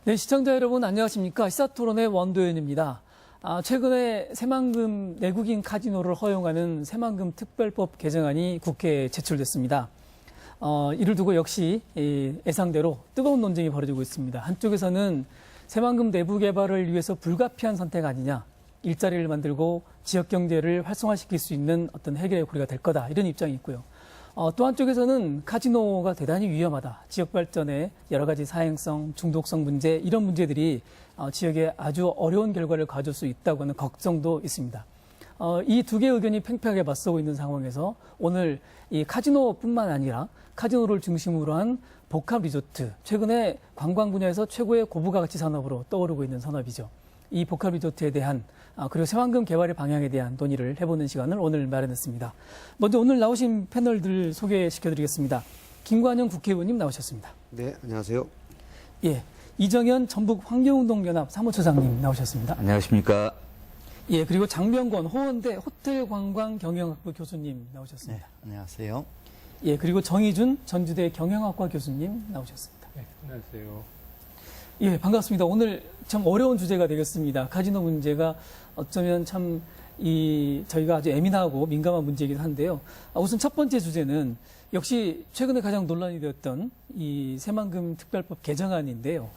네, 시청자 여러분 안녕하십니까? 시사토론의 원도현입니다. 최근에 새만금 내국인 카지노를 허용하는 새만금 특별법 개정안이 국회에 제출됐습니다. 이를 두고 역시 예상대로 뜨거운 논쟁이 벌어지고 있습니다. 한쪽에서는 새만금 내부 개발을 위해서 불가피한 선택 아니냐, 일자리를 만들고 지역 경제를 활성화시킬 수 있는 어떤 해결의 고리가 될 거다, 이런 입장이 있고요. 또 한쪽에서는 카지노가 대단히 위험하다. 지역 발전에 여러 가지 사행성, 중독성 문제, 이런 문제들이 지역에 아주 어려운 결과를 가져올 수 있다고 하는 걱정도 있습니다. 이 두 개의 의견이 팽팽하게 맞서고 있는 상황에서 오늘 이 카지노뿐만 아니라 카지노를 중심으로 한 복합 리조트, 최근에 관광 분야에서 최고의 고부가 가치 산업으로 떠오르고 있는 산업이죠. 이 복합 리조트에 대한 그리고 새만금 개발의 방향에 대한 논의를 해보는 시간을 오늘 마련했습니다. 먼저 오늘 나오신 패널들 소개시켜드리겠습니다. 김관영 국회의원님 나오셨습니다. 네, 안녕하세요. 예, 이정현 전북환경운동연합 사무처장님 나오셨습니다. 안녕하십니까. 예, 그리고 장명권 호원대 호텔관광경영학부 교수님 나오셨습니다. 네, 안녕하세요. 예, 그리고 정희준 전주대 경영학과 교수님 나오셨습니다. 네, 안녕하세요. 예, 반갑습니다. 오늘 참 어려운 주제가 되겠습니다. 카지노 문제가 어쩌면 참 저희가 아주 예민하고 민감한 문제이기도 한데요. 우선 첫 번째 주제는 역시 최근에 가장 논란이 되었던 이 새만금 특별법 개정안인데요.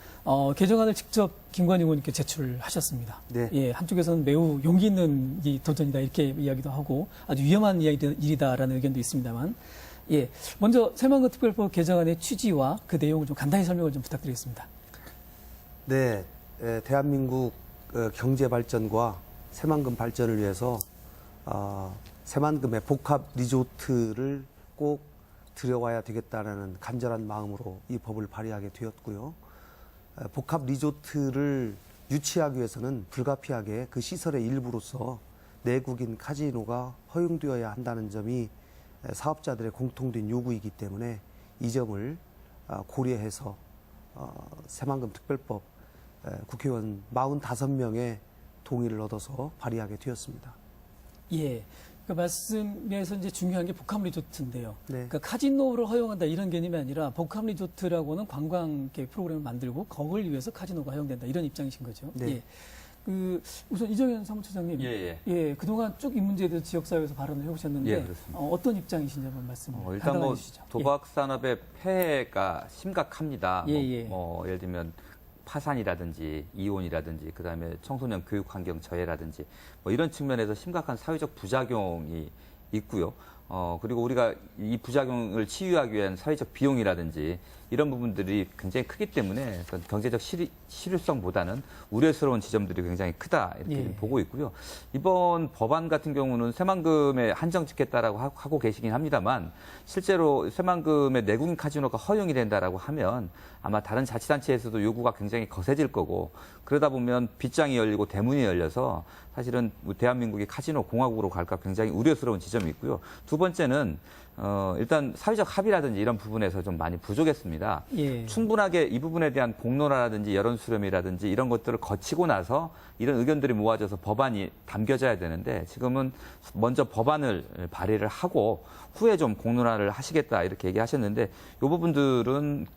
개정안을 직접 김관영 의원님께 제출하셨습니다. 네. 예, 한쪽에서는 매우 용기 있는 이 도전이다 이렇게 이야기도 하고 아주 위험한 일이다라는 의견도 있습니다만, 예, 먼저 새만금 특별법 개정안의 취지와 그 내용을 좀 간단히 설명을 좀 부탁드리겠습니다. 네, 대한민국 경제 발전과 새만금 발전을 위해서 새만금의 복합 리조트를 꼭 들여와야 되겠다는 간절한 마음으로 이 법을 발의하게 되었고요. 복합 리조트를 유치하기 위해서는 불가피하게 그 시설의 일부로서 내국인 카지노가 허용되어야 한다는 점이 사업자들의 공통된 요구이기 때문에 이 점을 고려해서 새만금 특별법 국회의원 45명의 동의를 얻어서 발의하게 되었습니다. 예. 그 말씀에서 이제 중요한 게 복합 리조트인데요. 네. 그러니까 카지노를 허용한다 이런 개념이 아니라 복합 리조트라고는 관광 프로그램을 만들고 그걸 위해서 카지노가 허용된다 이런 입장이신 거죠. 네. 예. 우선 이정현 사무처장님, 예, 그동안 쭉 이 문제에 대해서 지역사회에서 발언을 해오셨는데 예, 그렇습니다. 어떤 입장이신지 한번 말씀을 일단 간단히 해주시죠. 도박 산업의 폐해가 심각합니다. 예. 예를 들면 파산이라든지 이혼이라든지 그다음에 청소년 교육 환경 저해라든지 이런 측면에서 심각한 사회적 부작용이 있고요. 그리고 우리가 이 부작용을 치유하기 위한 사회적 비용이라든지 이런 부분들이 굉장히 크기 때문에 어떤 경제적 실효성보다는 우려스러운 지점들이 굉장히 크다 이렇게 보고 있고요. 이번 법안 같은 경우는 새만금에 한정 짓겠다라고 하고 계시긴 합니다만 실제로 새만금의 내국인 카지노가 허용이 된다라고 하면 아마 다른 자치단체에서도 요구가 굉장히 거세질 거고 그러다 보면 빗장이 열리고 대문이 열려서 사실은 대한민국이 카지노 공화국으로 갈까 굉장히 우려스러운 지점이 있고요. 두 번째는 일단 사회적 합의라든지 이런 부분에서 좀 많이 부족했습니다. 예. 충분하게 이 부분에 대한 공론화라든지 여론 수렴이라든지 이런 것들을 거치고 나서 이런 의견들이 모아져서 법안이 담겨져야 되는데 지금은 먼저 법안을 발의를 하고 후에 좀 공론화를 하시겠다 이렇게 얘기하셨는데 이 부분들은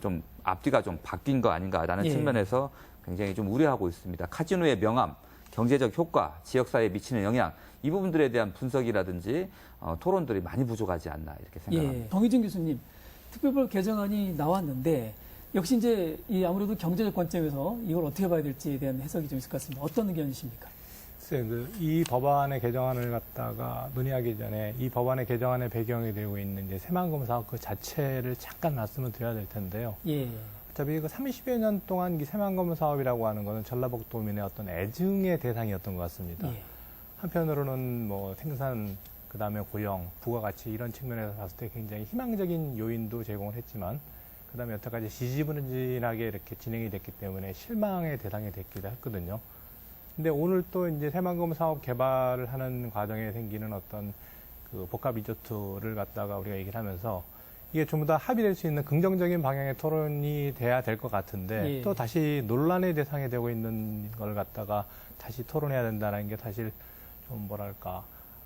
좀 앞뒤가 좀 바뀐 거 아닌가라는 측면에서 굉장히 좀 우려하고 있습니다. 카지노의 명암, 경제적 효과, 지역사회에 미치는 영향 이 부분들에 대한 분석이라든지 토론들이 많이 부족하지 않나 이렇게 생각합니다. 예, 정희준 교수님, 특별법 개정안이 나왔는데 역시 이제 아무래도 경제적 관점에서 이걸 어떻게 봐야 될지에 대한 해석이 좀 있을 것 같습니다. 어떤 의견이십니까? 이 법안의 개정안을 갖다가 논의하기 전에 이 법안의 개정안의 배경이 되고 있는 이제 새만금 사업 그 자체를 잠깐 말씀을 드려야 될 텐데요. 예. 어차피 그 30여 년 동안 이 새만금 사업이라고 하는 것은 전라북도민의 어떤 애증의 대상이었던 것 같습니다. 예. 한편으로는 생산, 그 다음에 고용, 부가가치 이런 측면에서 봤을 때 굉장히 희망적인 요인도 제공을 했지만 그 다음에 여태까지 지지부진하게 이렇게 진행이 됐기 때문에 실망의 대상이 됐기도 했거든요. 근데 오늘 또 이제 새만금 사업 개발을 하는 과정에 생기는 어떤 그 복합 리조트를 갖다가 우리가 얘기를 하면서 이게 좀 더 합의될 수 있는 긍정적인 방향의 토론이 돼야 될 것 같은데 또 다시 논란의 대상이 되고 있는 걸 갖다가 다시 토론해야 된다는 게 사실 좀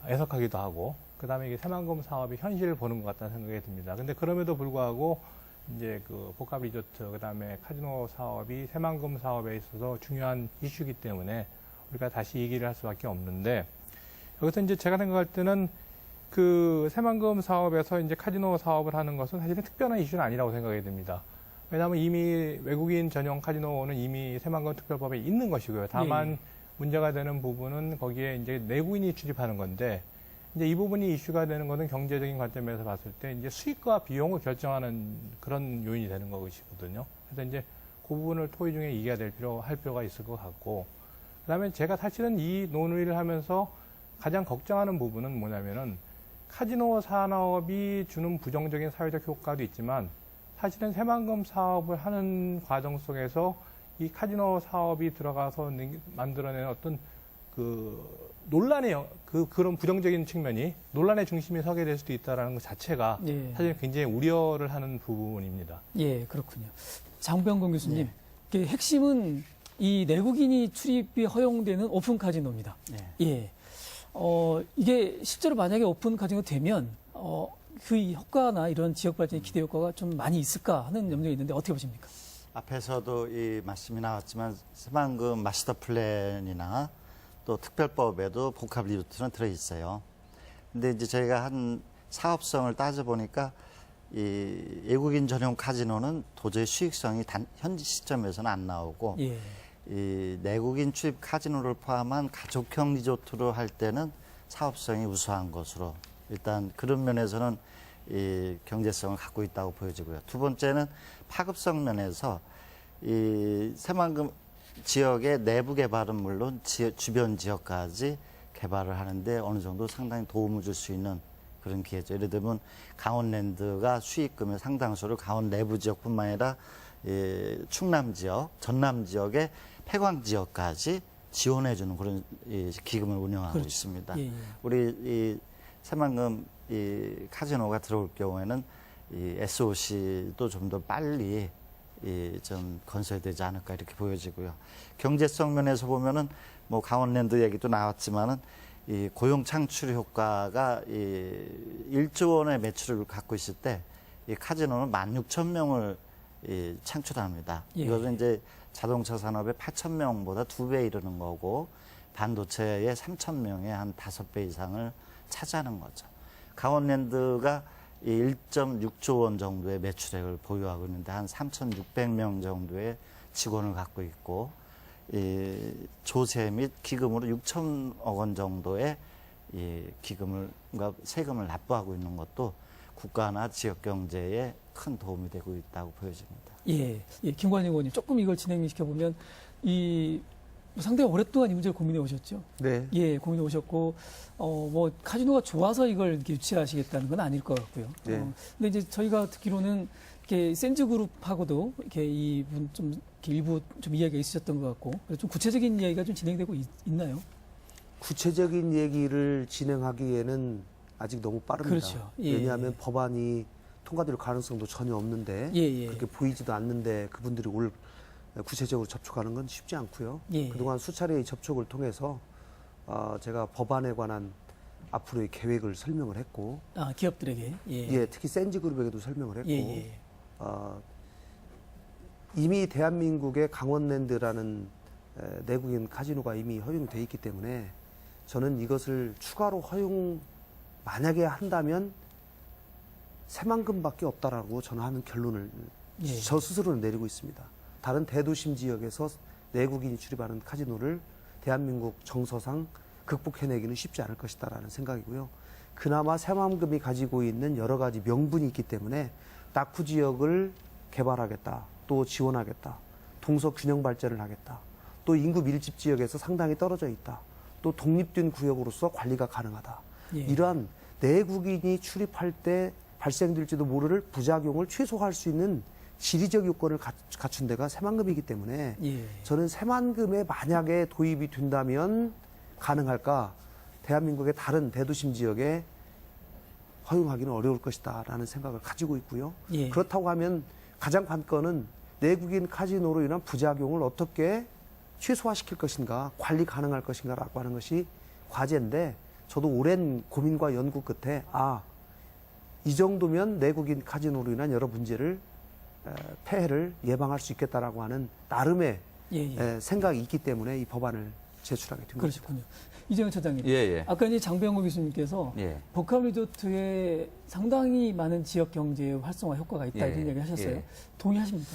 애석하기도 하고, 그 다음에 이게 새만금 사업이 현실을 보는 것 같다는 생각이 듭니다. 근데 그럼에도 불구하고 이제 그 복합 리조트, 그 다음에 카지노 사업이 새만금 사업에 있어서 중요한 이슈이기 때문에 우리가 다시 얘기를 할 수밖에 없는데, 여기서 이제 제가 생각할 때는 그 새만금 사업에서 이제 카지노 사업을 하는 것은 사실은 특별한 이슈는 아니라고 생각이 듭니다. 왜냐하면 이미 외국인 전용 카지노는 이미 새만금 특별법에 있는 것이고요. 다만 문제가 되는 부분은 거기에 이제 내국인이 출입하는 건데, 이제 이 부분이 이슈가 되는 것은 경제적인 관점에서 봤을 때 이제 수익과 비용을 결정하는 그런 요인이 되는 것이거든요. 그래서 이제 그 부분을 토의 중에 할 필요가 있을 것 같고, 그다음에 제가 사실은 이 논의를 하면서 가장 걱정하는 부분은 뭐냐면은 카지노 산업이 주는 부정적인 사회적 효과도 있지만 사실은 새만금 사업을 하는 과정 속에서 이 카지노 사업이 들어가서 만들어내는 어떤 그 논란의 그런 부정적인 측면이 논란의 중심에 서게 될 수도 있다는 것 자체가 사실 굉장히 우려를 하는 부분입니다. 예, 그렇군요. 장병건 교수님, 이게 핵심은 이 내국인이 출입이 허용되는 오픈 카지노입니다. 예. 이게 실제로 만약에 오픈 카지노 되면 그 효과나 이런 지역 발전의 기대 효과가 좀 많이 있을까 하는 염려가 있는데 어떻게 보십니까? 앞에서도 이 말씀이 나왔지만 새만금 마스터 플랜이나 또 특별법에도 복합 리조트는 들어있어요. 근데 이제 저희가 한 사업성을 따져보니까 이 외국인 전용 카지노는 도저히 수익성이 현지 시점에서는 안 나오고 이 내국인 출입 카지노를 포함한 가족형 리조트로 할 때는 사업성이 우수한 것으로 일단 그런 면에서는 이 경제성을 갖고 있다고 보여지고요. 두 번째는 파급성 면에서 이 새만금 지역의 내부 개발은 물론 주변 지역까지 개발을 하는데 어느 정도 상당히 도움을 줄 수 있는 그런 기회죠. 예를 들면 강원랜드가 수익금의 상당수를 강원 내부 지역뿐만 아니라 충남 지역, 전남 지역의 폐광 지역까지 지원해주는 그런 기금을 운영하고 있습니다. 우리 이 새만금 이 카지노가 들어올 경우에는 이 SOC도 좀 더 빨리 좀 건설되지 않을까 이렇게 보여지고요. 경제성 면에서 보면은 뭐 강원랜드 얘기도 나왔지만은 이 고용 창출 효과가 이 1조 원의 매출을 갖고 있을 때 이 카지노는 16,000명을 창출합니다. 이것은 이제 자동차 산업의 8,000명보다 2배 이르는 거고 반도체의 3,000명의 한 5배 이상을 차지하는 거죠. 강원랜드가 1.6조 원 정도의 매출액을 보유하고 있는데 한 3,600명 정도의 직원을 갖고 있고 조세 및 기금으로 6천억 원 정도의 기금을 그러니까 세금을 납부하고 있는 것도 국가나 지역 경제에 큰 도움이 되고 있다고 보여집니다. 김관영 의원님 조금 이걸 진행시켜 보면 상당히 오랫동안 이 문제를 고민해 오셨죠. 네. 고민해 오셨고, 뭐, 카지노가 좋아서 이걸 이렇게 유치하시겠다는 건 아닐 것 같고요. 근데 이제 저희가 듣기로는, 이렇게 센즈그룹하고도 이렇게 이렇게 일부 좀 이야기가 있으셨던 것 같고, 좀 구체적인 이야기가 좀 진행되고 있나요? 구체적인 얘기를 진행하기에는 아직 너무 빠릅니다. 그렇죠. 왜냐하면 법안이 통과될 가능성도 전혀 없는데, 그렇게 보이지도 않는데 그분들이 구체적으로 접촉하는 건 쉽지 않고요. 그동안 수차례의 접촉을 통해서 제가 법안에 관한 앞으로의 계획을 설명을 했고, 기업들에게 특히 센즈그룹에게도 설명을 했고, 이미 대한민국의 강원랜드라는 내국인 카지노가 이미 허용돼 있기 때문에 저는 이것을 추가로 만약에 한다면 새만금밖에 없다라고 저는 하는 결론을 저 스스로는 내리고 있습니다. 다른 대도심 지역에서 내국인이 출입하는 카지노를 대한민국 정서상 극복해내기는 쉽지 않을 것이다라는 생각이고요. 그나마 새만금이 가지고 있는 여러 가지 명분이 있기 때문에 낙후 지역을 개발하겠다, 또 지원하겠다, 동서 균형 발전을 하겠다, 또 인구 밀집 지역에서 상당히 떨어져 있다, 또 독립된 구역으로서 관리가 가능하다. 이러한 내국인이 출입할 때 발생될지도 모를 부작용을 최소화할 수 있는 지리적 요건을 갖춘 데가 새만금이기 때문에 저는 새만금에 만약에 도입이 된다면 가능할까? 대한민국의 다른 대도심 지역에 허용하기는 어려울 것이다라는 생각을 가지고 있고요. 그렇다고 하면 가장 관건은 내국인 카지노로 인한 부작용을 어떻게 최소화시킬 것인가, 관리 가능할 것인가라고 하는 것이 과제인데 저도 오랜 고민과 연구 끝에 이 정도면 내국인 카지노로 인한 여러 문제를 폐해를 예방할 수 있겠다라고 하는 나름의 생각이 있기 때문에 이 법안을 제출하게 된 겁니다. 그러셨군요. 이재용 차장님. 예. 아까 이제 장병호 교수님께서 예. 복합리조트에 상당히 많은 지역 경제 활성화 효과가 있다 이런 얘기 하셨어요. 예. 동의하십니까?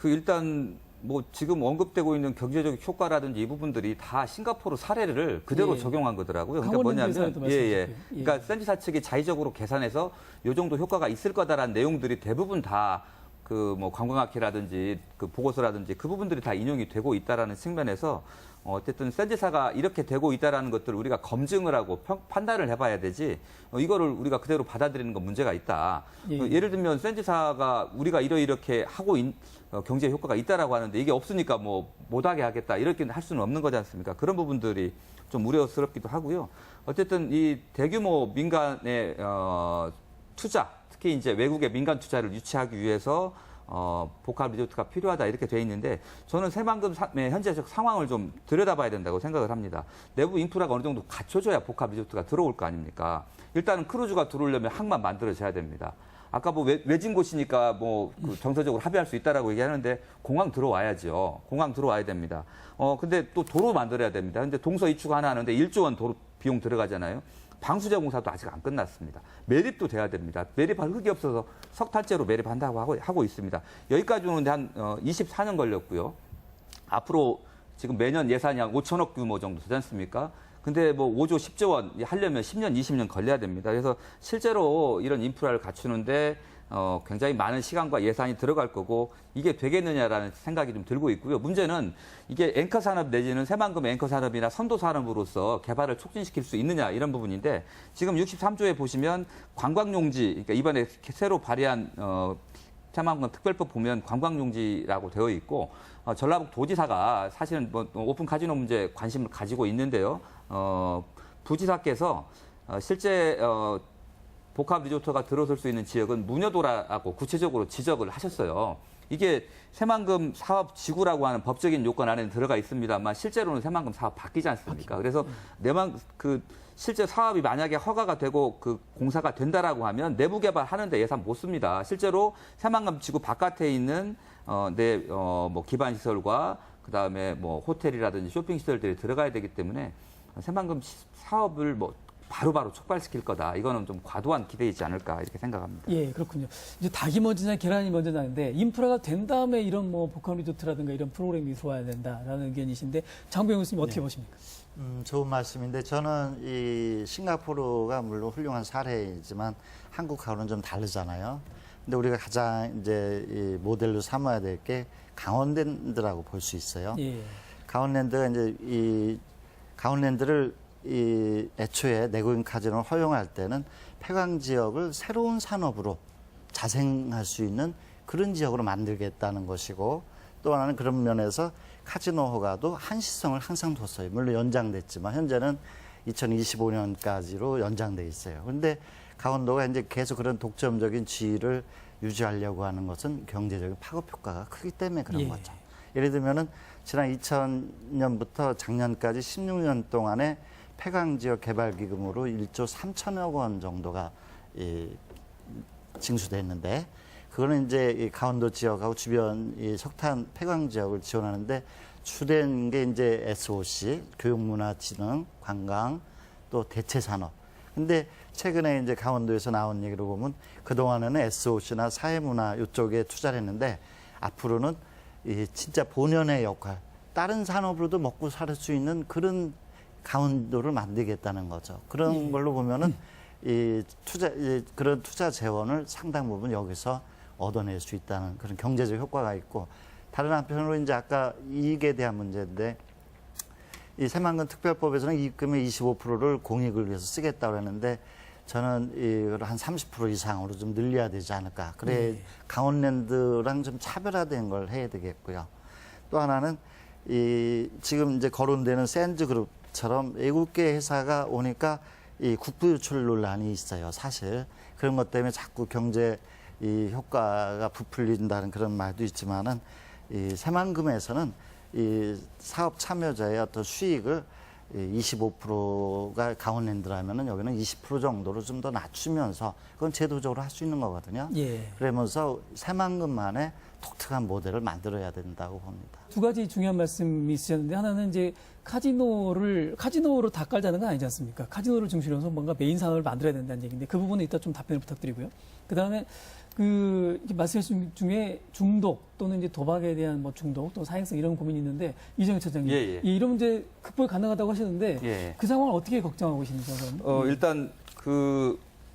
일단 뭐 지금 언급되고 있는 경제적 효과라든지 이 부분들이 다 싱가포르 사례를 그대로 예. 적용한 거더라고요. 그러니까 강원랜드 뭐냐면 예산에도 말씀하셨고요. 그러니까 센지사 측이 자의적으로 계산해서 요 정도 효과가 있을 거다라는 내용들이 대부분 다 그 뭐 관광학회라든지 그 보고서라든지 그 부분들이 다 인용이 되고 있다라는 측면에서 어쨌든 센지사가 이렇게 되고 있다라는 것들을 우리가 검증을 하고 판단을 해봐야 되지 이거를 우리가 그대로 받아들이는 건 문제가 있다. 예를 들면 센지사가 우리가 이렇게 하고 경제 효과가 있다라고 하는데 이게 없으니까 뭐 못하게 하겠다 이렇게 할 수는 없는 거지 않습니까? 그런 부분들이 좀 우려스럽기도 하고요. 어쨌든 이 대규모 민간의 투자, 특히 이제 외국의 민간 투자를 유치하기 위해서 복합 리조트가 필요하다 이렇게 돼 있는데 저는 새만금의 현재적 상황을 좀 들여다봐야 된다고 생각을 합니다. 내부 인프라가 어느 정도 갖춰져야 복합 리조트가 들어올 거 아닙니까? 일단은 크루즈가 들어오려면 항만 만들어져야 됩니다. 아까 뭐 외진 곳이니까 그 정서적으로 합의할 수 있다라고 얘기하는데 공항 들어와야죠. 공항 들어와야 됩니다. 근데 또 도로 만들어야 됩니다. 근데 동서 이축 하나 하는데 1조 원 도로 비용 들어가잖아요. 방수제 공사도 아직 안 끝났습니다. 매립도 돼야 됩니다. 매립할 흙이 없어서 석탄재로 매립한다고 하고 있습니다. 여기까지 오는데 한 24년 걸렸고요. 앞으로 지금 매년 예산이 한 5천억 규모 정도 되지 않습니까? 근데 뭐 5조 10조 원 하려면 10년, 20년 걸려야 됩니다. 그래서 실제로 이런 인프라를 갖추는데 굉장히 많은 시간과 예산이 들어갈 거고 이게 되겠느냐라는 생각이 좀 들고 있고요. 문제는 이게 앵커 산업 내지는 새만금 앵커 산업이나 선도 산업으로서 개발을 촉진시킬 수 있느냐 이런 부분인데 지금 63조에 보시면 관광용지, 그러니까 이번에 새로 발의한 새만금 특별법 보면 관광용지라고 되어 있고 전라북 도지사가 사실은 뭐 오픈 카지노 문제에 관심을 가지고 있는데요. 부지사께서 실제 복합 리조트가 들어설 수 있는 지역은 무녀도라고 구체적으로 지적을 하셨어요. 이게 새만금 사업 지구라고 하는 법적인 요건 안에 들어가 있습니다만 실제로는 새만금 사업 바뀌지 않습니까? 그래서 실제 사업이 만약에 허가가 되고 그 공사가 된다라고 하면 내부 개발하는데 예산 못 씁니다. 실제로 새만금 지구 바깥에 있는 뭐 기반 시설과 그다음에 뭐 호텔이라든지 쇼핑 시설들이 들어가야 되기 때문에 새만금 사업을 뭐 바로바로 촉발시킬 거다. 이거는 좀 과도한 기대이지 않을까 이렇게 생각합니다. 예, 그렇군요. 이제 닭이 먼저냐 계란이 먼저냐인데 인프라가 된 다음에 이런 뭐 복합 리조트라든가 이런 프로그램이 들어와야 된다라는 의견이신데 장병호 교수님 어떻게 보십니까? 좋은 말씀인데 저는 이 싱가포르가 물론 훌륭한 사례이지만 한국하고는 좀 다르잖아요. 근데 우리가 가장 이제 이 모델로 삼아야 될 게 강원랜드라고 볼 수 있어요. 예. 강원랜드가 이제 이 강원랜드를 이 애초에 내국인 카지노를 허용할 때는 폐광 지역을 새로운 산업으로 자생할 수 있는 그런 지역으로 만들겠다는 것이고 또 하나는 그런 면에서 카지노 허가도 한시성을 항상 뒀어요. 물론 연장됐지만 현재는 2025년까지로 연장돼 있어요. 그런데 강원도가 이제 계속 그런 독점적인 지위를 유지하려고 하는 것은 경제적인 파급 효과가 크기 때문에 그런 거죠. 예를 들면은 지난 2000년부터 작년까지 16년 동안에 폐광지역 개발기금으로 1조 3천억 원 정도가 징수됐는데 그거는 이제 이 강원도 지역하고 주변 이 석탄 폐광 지역을 지원하는데 주된 게 이제 SOC, 교육문화진흥, 관광, 또 대체산업. 근데 최근에 이제 강원도에서 나온 얘기로 보면 그동안에는 SOC나 사회문화 이쪽에 투자를 했는데 앞으로는 이 진짜 본연의 역할, 다른 산업으로도 먹고 살 수 있는 그런 강원도를 만들겠다는 거죠. 그런 걸로 보면은 그런 투자 재원을 상당 부분 여기서 얻어낼 수 있다는 그런 경제적 효과가 있고 다른 한편으로 이제 아까 이익에 대한 문제인데 이 새만금 특별법에서는 이익금의 25%를 공익을 위해서 쓰겠다고 했는데 저는 이걸 한 30% 이상으로 좀 늘려야 되지 않을까. 그래 강원랜드랑 좀 차별화된 걸 해야 되겠고요. 또 하나는 지금 이제 거론되는 샌즈그룹처럼 외국계 회사가 오니까 이 국부 유출 논란이 있어요. 사실 그런 것 때문에 자꾸 경제 이 효과가 부풀린다는 그런 말도 있지만은 이 새만금에서는 이 사업 참여자의 어떤 수익을 25%가 강원랜드라면은 여기는 20% 정도로 좀 더 낮추면서 그건 제도적으로 할 수 있는 거거든요. 예. 그러면서 새만금만의 독특한 모델을 만들어야 된다고 봅니다. 두 가지 중요한 말씀이 있으셨는데 하나는 이제 카지노로 다 깔자는 건 아니지 않습니까? 카지노를 중심으로 해서 뭔가 메인 산업을 만들어야 된다는 얘기인데 그 부분에 이따 좀 답변을 부탁드리고요. 그다음에 이렇게 말씀하신 중에 중독 또는 이제 도박에 대한 뭐 중독 또 사행성 이런 고민이 있는데 이정희 차장님 예. 이런 문제 극복 가능하다고 하셨는데 예. 그 상황을 어떻게 걱정하고 계십니까? 그럼? 일단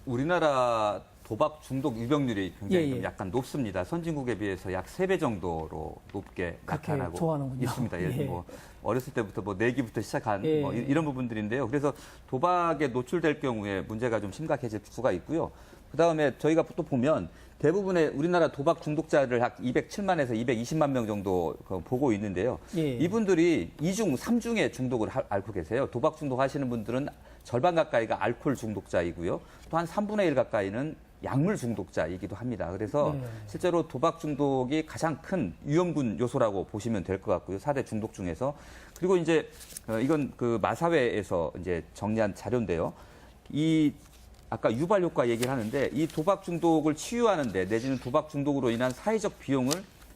우리나라 도박 중독 유병률이 굉장히 예, 예. 좀 약간 높습니다. 선진국에 비해서 약 3배 정도로 높게 그렇게 나타나고 좋아하는군요. 있습니다. 예를 예. 뭐 어렸을 때부터 뭐 내기부터 시작한 예. 뭐 이런 부분들인데요. 그래서 도박에 노출될 경우에 문제가 좀 심각해질 수가 있고요. 그다음에 저희가 또 보면 대부분의 우리나라 도박 중독자를 약 207만에서 220만 명 정도 보고 있는데요. 예. 이분들이 2중, 3중의 중독을 앓고 계세요. 도박 중독 하시는 분들은 절반 가까이가 알코올 중독자이고요. 또 한 3분의 1 가까이는 약물 중독자이기도 합니다. 그래서 네. 실제로 도박 중독이 가장 큰 위험군 요소라고 보시면 될 것 같고요. 4대 중독 중에서. 그리고 이제 이건 그 마사회에서 이제 정리한 자료인데요. 아까 유발 효과 얘기를 하는데 이 도박 중독을 치유하는데 내지는 도박 중독으로 인한 사회적 비용을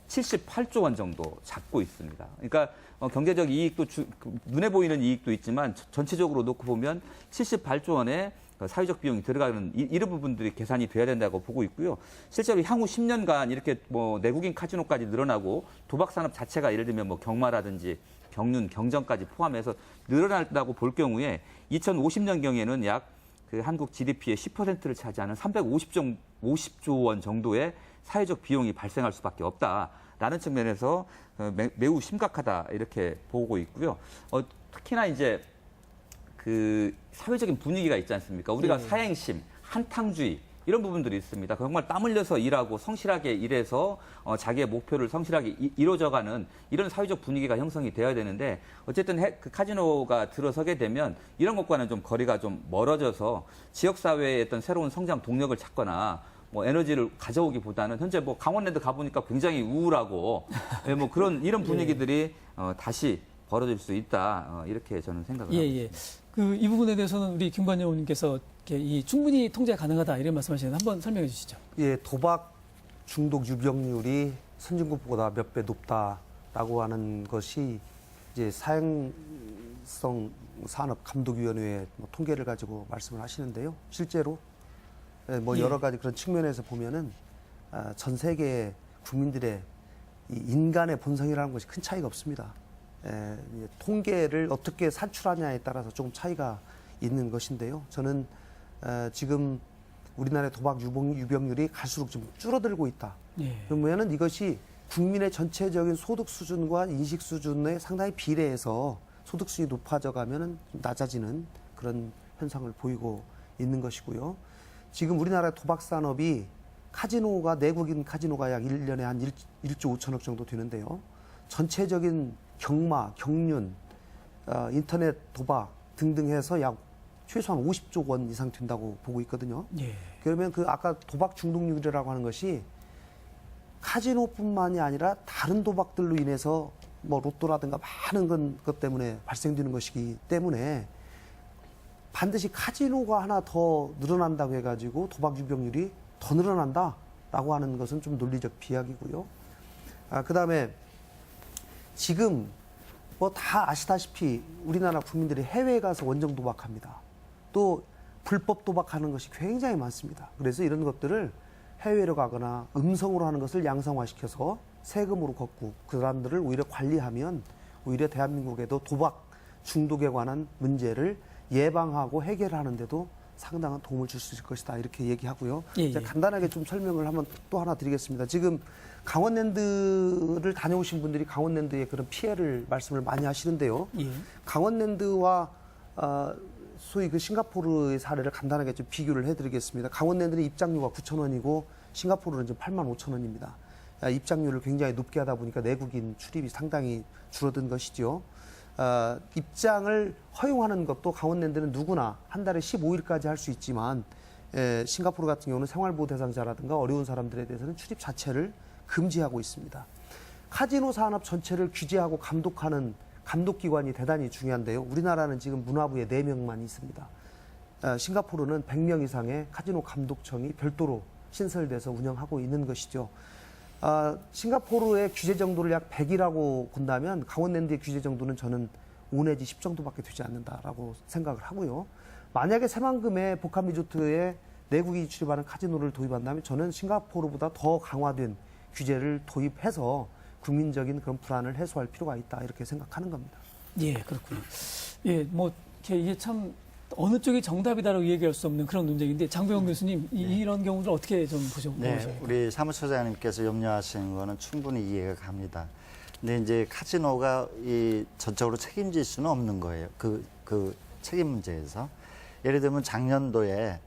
78조 원 정도 잡고 있습니다. 그러니까 경제적 이익도 눈에 보이는 이익도 있지만 전체적으로 놓고 보면 78조 원의 사회적 비용이 들어가는 이런 부분들이 계산이 돼야 된다고 보고 있고요. 실제로 향후 10년간 이렇게 뭐 내국인 카지노까지 늘어나고 도박 산업 자체가 예를 들면 뭐 경마라든지 경륜, 경전까지 포함해서 늘어난다고 볼 경우에 2050년 경에는 약 그 한국 GDP의 10%를 차지하는 350조 원 정도의 사회적 비용이 발생할 수밖에 없다라는 측면에서 매우 심각하다 이렇게 보고 있고요. 특히나 이제 그 사회적인 분위기가 있지 않습니까? 우리가 네. 사행심, 한탕주의 이런 부분들이 있습니다. 정말 땀 흘려서 일하고 성실하게 일해서 자기의 목표를 성실하게 이루어져가는 이런 사회적 분위기가 형성이 되어야 되는데 어쨌든 그 카지노가 들어서게 되면 이런 것과는 좀 거리가 좀 멀어져서 지역사회의 어떤 새로운 성장 동력을 찾거나 뭐 에너지를 가져오기보다는 현재 뭐 강원랜드 가보니까 굉장히 우울하고 뭐 이런 분위기들이 다시 벌어질 수 있다 이렇게 저는 생각을 하고 있습니다. 이 부분에 대해서는 우리 김관영 의원님께서 충분히 통제 가능하다 이런 말씀하시는데 한번 설명해 주시죠. 예, 도박 중독 유병률이 선진국보다 몇 배 높다라고 하는 것이 이제 사행성 산업감독위원회의 통계를 가지고 말씀을 하시는데요. 실제로 뭐 여러 가지 그런 측면에서 보면은 전 세계 국민들의 이 인간의 본성이라는 것이 큰 차이가 없습니다. 통계를 어떻게 산출하냐에 따라서 조금 차이가 있는 것인데요. 저는 지금 우리나라의 도박 유병률이 갈수록 좀 줄어들고 있다. 예. 그러면은 이것이 국민의 전체적인 소득 수준과 인식 수준에 상당히 비례해서 소득 수준이 높아져 가면은 좀 낮아지는 그런 현상을 보이고 있는 것이고요. 지금 우리나라 도박 산업이 내국인 카지노가 약 1년에 한 1조 5천억 정도 되는데요. 전체적인 경마, 경륜, 인터넷 도박 등등 해서 약 최소한 50조 원 이상 된다고 보고 있거든요. 예. 그러면 아까 도박 중독률이라고 하는 것이 카지노뿐만이 아니라 다른 도박들로 인해서 뭐 로또라든가 많은 것 때문에 발생되는 것이기 때문에 반드시 카지노가 하나 더 늘어난다고 해가지고 도박 유병률이 더 늘어난다라고 하는 것은 좀 논리적 비약이고요. 그다음에 지금 뭐 다 아시다시피 우리나라 국민들이 해외에 가서 원정 도박합니다. 또 불법 도박하는 것이 굉장히 많습니다. 그래서 이런 것들을 해외로 가거나 음성으로 하는 것을 양성화시켜서 세금으로 걷고 그 사람들을 오히려 관리하면 오히려 대한민국에도 도박 중독에 관한 문제를 예방하고 해결하는 데도 상당한 도움을 줄 수 있을 것이다 이렇게 얘기하고요. 예, 예. 간단하게 좀 설명을 또 하나 드리겠습니다. 지금 강원랜드를 다녀오신 분들이 강원랜드의 그런 피해를 말씀을 많이 하시는데요. 예. 강원랜드와 소위 그 싱가포르의 사례를 간단하게 좀 비교를 해드리겠습니다. 강원랜드는 입장료가 9,000원이고 싱가포르는 지금 85,000원입니다. 입장료를 굉장히 높게 하다 보니까 내국인 출입이 상당히 줄어든 것이죠. 입장을 허용하는 것도 강원랜드는 누구나 한 달에 15일까지 할 수 있지만 싱가포르 같은 경우는 생활보호 대상자라든가 어려운 사람들에 대해서는 출입 자체를 금지하고 있습니다. 카지노 산업 전체를 규제하고 감독하는 감독기관이 대단히 중요한데요. 우리나라는 지금 문화부에 4명만 있습니다. 싱가포르는 100명 이상의 카지노 감독청이 별도로 신설돼서 운영하고 있는 것이죠. 싱가포르의 규제 정도를 약 100이라고 본다면 강원랜드의 규제 정도는 저는 5 내지 10 정도밖에 되지 않는다라고 생각을 하고요. 만약에 새만금의 복합 리조트에 내국인이 출입하는 카지노를 도입한다면 저는 싱가포르보다 더 강화된 규제를 도입해서 국민적인 그런 불안을 해소할 필요가 있다 이렇게 생각하는 겁니다. 예, 그렇군요. 예, 뭐 이게 참 어느 쪽이 정답이다라고 얘기할 수 없는 그런 논쟁인데 장병훈 교수님 이런 경우를 어떻게 좀 보십니까? 네, 우리 사무처장님께서 염려하시는 거는 충분히 이해가 갑니다. 근데 이제 카지노가 이 전적으로 책임질 수는 없는 거예요. 그 책임 문제에서. 예를 들면 작년도에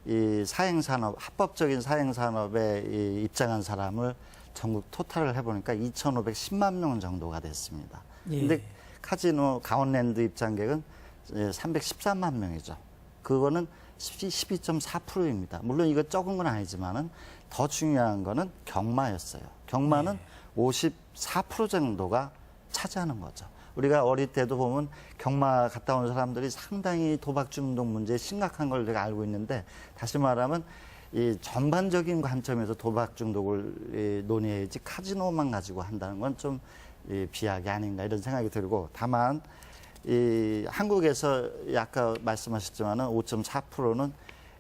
이 사행산업, 합법적인 사행산업에 입장한 사람을 전국 토탈을 해보니까 2,510만 명 정도가 됐습니다. 예. 근데 카지노 강원랜드 입장객은 313만 명이죠. 그거는 12.4%입니다. 물론 이거 적은 건 아니지만은 더 중요한 거는 경마였어요. 경마는 54% 정도가 차지하는 거죠. 우리가 어릴 때도 보면 경마 갔다 온 사람들이 상당히 도박 중독 문제에 심각한 걸 우리가 알고 있는데 다시 말하면 이 전반적인 관점에서 도박 중독을 논의해야지 카지노만 가지고 한다는 건 좀 비약이 아닌가 이런 생각이 들고 다만 이 한국에서 아까 말씀하셨지만은 5.4%는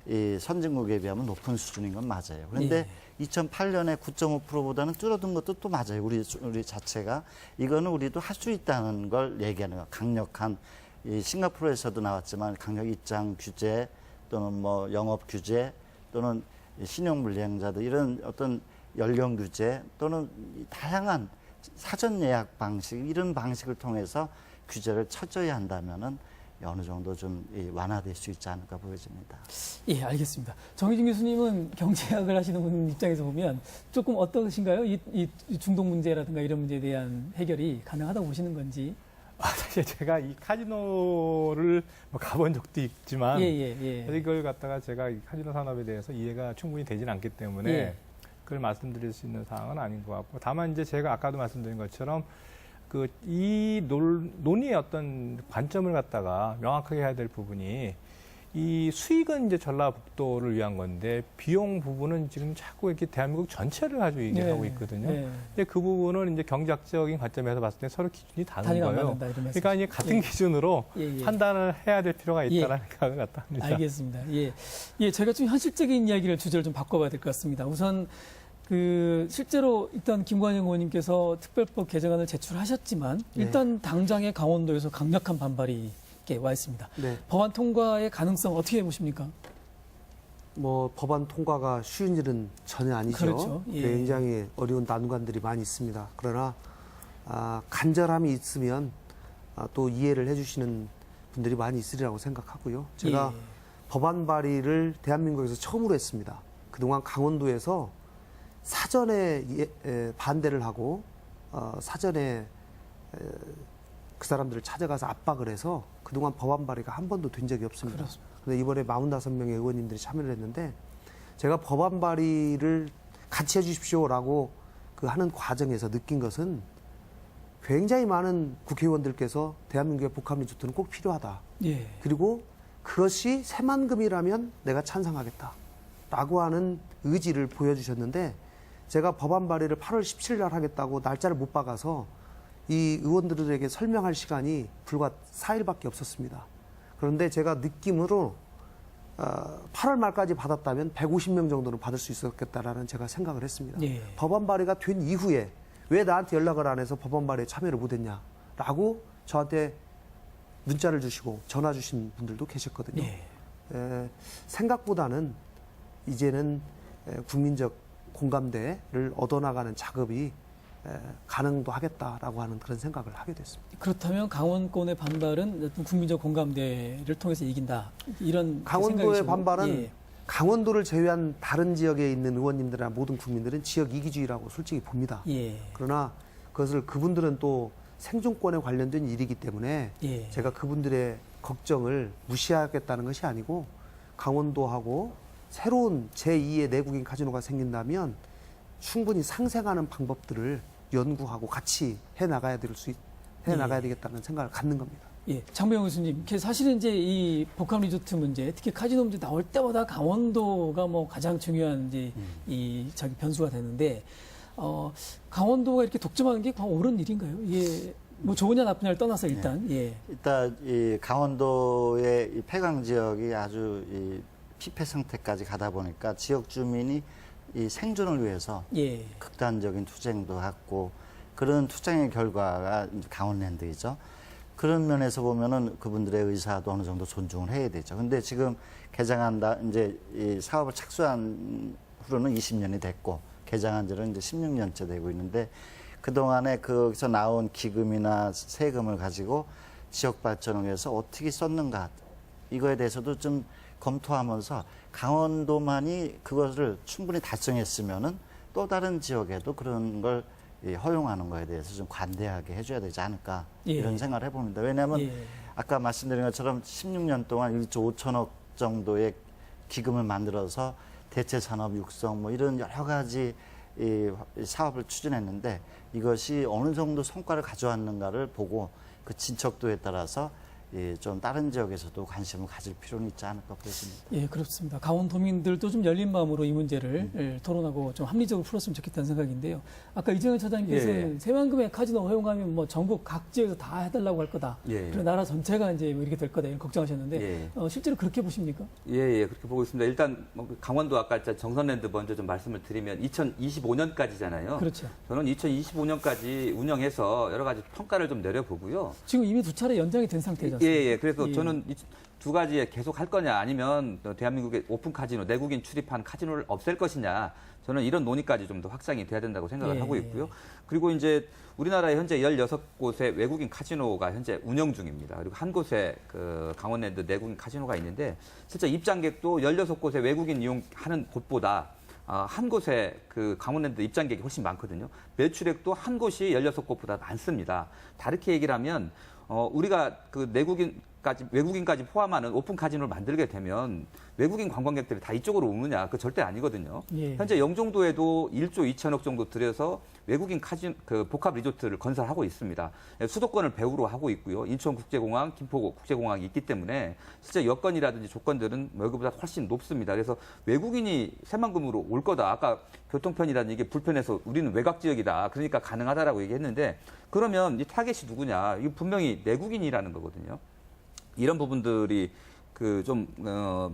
이 선진국에 비하면 높은 수준인 건 맞아요. 그런데 2008년에 9.5%보다는 줄어든 것도 또 맞아요. 우리 자체가 이거는 우리도 할 수 있다는 걸 얘기하는 거예요. 강력한 이 싱가포르에서도 나왔지만 강력 입장 규제 또는 뭐 영업 규제 또는 신용 불이행자들 이런 어떤 연령 규제 또는 다양한 사전 예약 방식 이런 방식을 통해서 규제를 철저히 한다면은 어느 정도 좀 완화될 수 있지 않을까 보여집니다. 예, 알겠습니다. 정희진 교수님은 경제학을 하시는 분 입장에서 보면 조금 어떠신가요? 이 중독 문제라든가 이런 문제에 대한 해결이 가능하다고 보시는 건지. 사실 제가 이 카지노를 뭐 가본 적도 있지만 이걸 갖다가 제가 이 카지노 산업에 대해서 이해가 충분히 되지는 않기 때문에 그걸 말씀드릴 수 있는 사항은 아닌 것 같고 다만 이제 제가 아까도 말씀드린 것처럼 이 논의의 어떤 관점을 갖다가 명확하게 해야 될 부분이 이 수익은 이제 전라북도를 위한 건데 비용 부분은 지금 자꾸 이렇게 대한민국 전체를 가지고 얘기하고 있거든요. 근데 그 부분은 이제 경제학적인 관점에서 봤을 때 서로 기준이 다른 거예요. 그러니까 이제 같은 기준으로 판단을 해야 될 필요가 있다는 생각을 갖다 합니다. 알겠습니다. 제가 좀 현실적인 이야기를 주제를 좀 바꿔봐야 될 것 같습니다. 우선 실제로 일단 김관영 의원님께서 특별법 개정안을 제출하셨지만 일단 당장의 강원도에서 강력한 반발이 와 있습니다. 법안 통과의 가능성 어떻게 보십니까? 뭐 법안 통과가 쉬운 일은 전혀 아니죠. 그렇죠. 굉장히 어려운 난관들이 많이 있습니다. 그러나 간절함이 있으면 또 이해를 해주시는 분들이 많이 있으리라고 생각하고요. 제가 법안 발의를 대한민국에서 처음으로 했습니다. 그동안 강원도에서 사전에 반대를 하고 사전에 그 사람들을 찾아가서 압박을 해서 그동안 법안 발의가 한 번도 된 적이 없습니다. 그런데 이번에 45명의 의원님들이 참여를 했는데 제가 법안 발의를 같이 해주십시오라고 하는 과정에서 느낀 것은 굉장히 많은 국회의원들께서 대한민국의 복합 리조트는 꼭 필요하다. 그리고 그것이 새만금이라면 내가 찬성하겠다라고 하는 의지를 보여주셨는데 제가 법안 발의를 8월 17일 날 하겠다고 날짜를 못 박아서 이 의원들에게 설명할 시간이 불과 4일밖에 없었습니다. 그런데 제가 느낌으로 8월 말까지 받았다면 150명 정도는 받을 수 있었겠다라는 제가 생각을 했습니다. 법안 발의가 된 이후에 왜 나한테 연락을 안 해서 법안 발의에 참여를 못했냐라고 저한테 문자를 주시고 전화 주신 분들도 계셨거든요. 생각보다는 이제는 국민적 공감대를 얻어나가는 작업이 가능도 하겠다라고 하는 그런 생각을 하게 됐습니다. 그렇다면 강원권의 반발은 어떤 국민적 공감대를 통해서 이긴다. 이런 강원도의 생각이시고. 반발은 강원도를 제외한 다른 지역에 있는 의원님들이나 모든 국민들은 지역 이기주의라고 솔직히 봅니다. 그러나 그분들은 또 생존권에 관련된 일이기 때문에 제가 그분들의 걱정을 무시하겠다는 것이 아니고 강원도하고 새로운 제2의 내국인 카지노가 생긴다면 충분히 상생하는 방법들을 연구하고 같이 해나가야 해 나가야 되겠다는 생각을 갖는 겁니다. 예, 장병호 교수님, 사실은 이제 이 복합 리조트 문제, 특히 카지노 문제 나올 때마다 강원도가 뭐 가장 중요한 이제 이 자기 변수가 되는데, 강원도가 이렇게 독점하는 게 옳은 일인가요? 예, 뭐 좋으냐 나쁘냐를 떠나서 일단, 예. 일단 이 강원도의 이 폐강 지역이 아주 이 피폐 상태까지 가다 보니까 지역 주민이 이 생존을 위해서 예. 극단적인 투쟁도 했고 그런 투쟁의 결과가 이제 강원랜드이죠. 그런 면에서 보면은 그분들의 의사도 어느 정도 존중을 해야 되죠. 근데 지금 개장한다, 이제 이 사업을 착수한 후로는 20년이 됐고, 개장한 지는 이제 16년째 되고 있는데, 그동안에 거기서 나온 기금이나 세금을 가지고 지역 발전을 위해서 어떻게 썼는가, 이거에 대해서도 좀 검토하면서 강원도만이 그것을 충분히 달성했으면은 또 다른 지역에도 그런 걸 허용하는 거에 대해서 좀 관대하게 해줘야 되지 않을까 예. 이런 생각을 해봅니다. 왜냐하면 예. 아까 말씀드린 것처럼 16년 동안 1조 5천억 정도의 기금을 만들어서 대체 산업 육성 뭐 이런 여러 가지 이 사업을 추진했는데 이것이 어느 정도 성과를 가져왔는가를 보고 그 진척도에 따라서 좀 다른 지역에서도 관심을 가질 필요는 있지 않을까 보여집니다. 예, 그렇습니다. 강원도민들도 좀 열린 마음으로 이 문제를 토론하고 좀 합리적으로 풀었으면 좋겠다는 생각인데요. 아까 이정현 차장님께서는 새만금의 카지노 허용하면 뭐 전국 각 지역에서 다 해달라고 할 거다. 예. 그리고 나라 전체가 이제 뭐 이렇게 될 거다 이런 걱정하셨는데 예. 실제로 그렇게 보십니까? 예, 그렇게 보고 있습니다. 일단 강원도 아까 정선랜드 먼저 좀 말씀을 드리면 2025년까지잖아요. 그렇죠. 저는 2025년까지 운영해서 여러 가지 평가를 좀 내려보고요. 지금 이미 2차례 연장이 된 상태죠. 예. 그래서 예. 저는 이 두 가지에 계속 할 거냐 아니면 대한민국의 오픈 카지노, 내국인 출입한 카지노를 없앨 것이냐. 저는 이런 논의까지 좀 더 확장이 돼야 된다고 생각을 예. 하고 있고요. 그리고 이제 우리나라에 현재 16곳의 외국인 카지노가 현재 운영 중입니다. 그리고 한 곳에 그 강원랜드 내국인 카지노가 있는데 실제 입장객도 16곳의 외국인 이용하는 곳보다 한 곳에 그 강원랜드 입장객이 훨씬 많거든요. 매출액도 한 곳이 16곳보다 많습니다. 다르게 얘기를 하면 우리가 그 외국인까지 포함하는 오픈 카지노를 만들게 되면 외국인 관광객들이 다 이쪽으로 오느냐? 그 절대 아니거든요. 예. 현재 영종도에도 1조 2천억 정도 들여서 외국인 복합 리조트를 건설하고 있습니다. 수도권을 배후로 하고 있고요. 인천국제공항, 김포국제공항이 있기 때문에 실제 여건이라든지 조건들은 여기보다 훨씬 높습니다. 그래서 외국인이 새만금으로 올 거다. 아까 교통편이라든지 이게 불편해서 우리는 외곽 지역이다. 그러니까 가능하다라고 얘기했는데 그러면 이 타겟이 누구냐? 이게 분명히 내국인이라는 거거든요. 이런 부분들이